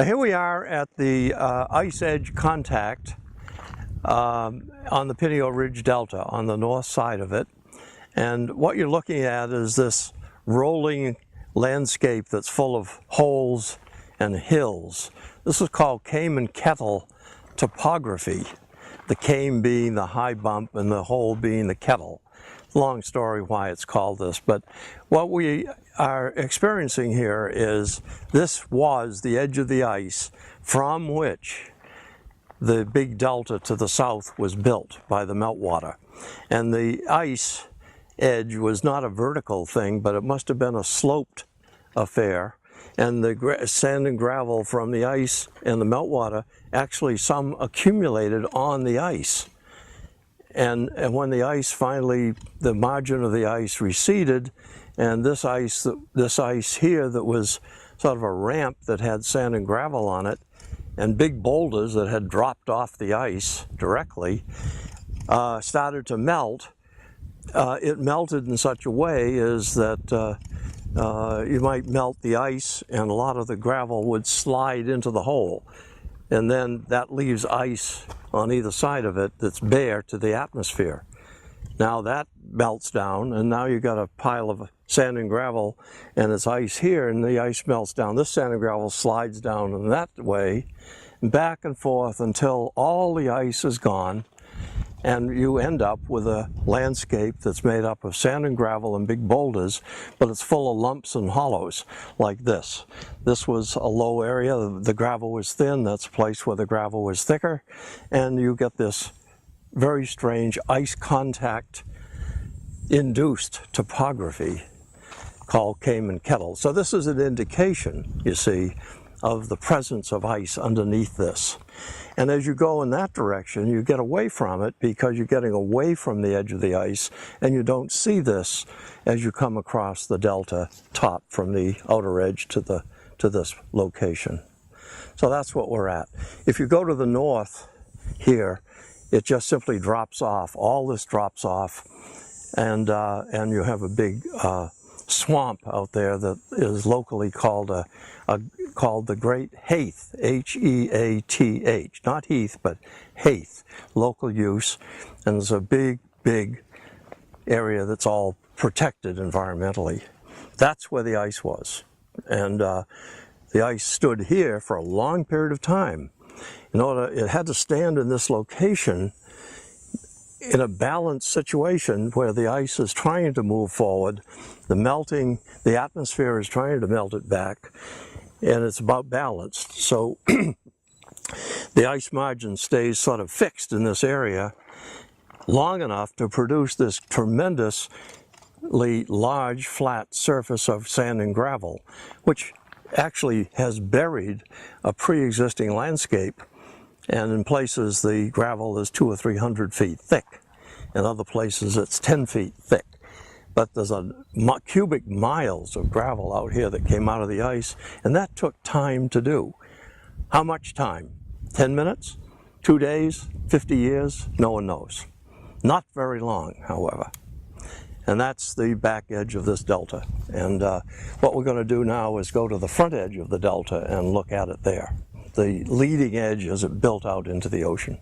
Here we are at the ice edge contact on the Pineo Ridge Delta on the north side of it. And what you're looking at is this rolling landscape that's full of holes and hills. This is called Kame and Kettle topography. The Kame being the high bump and the hole being the kettle. Long story why it's called this, but what we are experiencing here is this was the edge of the ice from which the big delta to the south was built by the meltwater. And the ice edge was not a vertical thing, but it must have been a sloped affair. And the sand and gravel from the ice and the meltwater, actually some accumulated on the ice. And when the ice finally, the margin of the ice receded, and this ice here that was sort of a ramp that had sand and gravel on it, and big boulders that had dropped off the ice directly, started to melt. It melted in such a way as that you might melt the ice and a lot of the gravel would slide into the hole. And then that leaves ice on either side of it that's bare to the atmosphere. Now that melts down, and now you've got a pile of sand and gravel, and it's ice here, and the ice melts down. This sand and gravel slides down in that way, back and forth until all the ice is gone, and you end up with a landscape that's made up of sand and gravel and big boulders, but it's full of lumps and hollows like this. This was a low area, the gravel was thin, that's a place where the gravel was thicker, and you get this very strange ice contact induced topography called Kame and Kettle. So this is an indication, you see, of the presence of ice underneath this. And as you go in that direction, you get away from it because you're getting away from the edge of the ice, and you don't see this as you come across the delta top from the outer edge to this location. So that's what we're at. If you go to the north here, it just simply drops off. All this drops off, and you have a big swamp out there that is locally called the Great Heath, H-E-A-T-H, not Heath, but Heath, local use, and there's a big area that's all protected environmentally. That's where the ice was, and the ice stood here for a long period of time. It had to stand in this location in a balanced situation where the ice is trying to move forward, the atmosphere is trying to melt it back, and it's about balanced. So the ice margin stays sort of fixed in this area long enough to produce this tremendously large flat surface of sand and gravel, which actually has buried a pre-existing landscape. And in places the gravel is 200 or 300 feet thick. In other places it's 10 feet thick. But there's cubic miles of gravel out here that came out of the ice, and that took time to do. How much time? 10 minutes? 2 days? 50 years? No one knows. Not very long, however. And that's the back edge of this delta. And what we're going to do now is go to the front edge of the delta and look at it there. The leading edge as it built out into the ocean.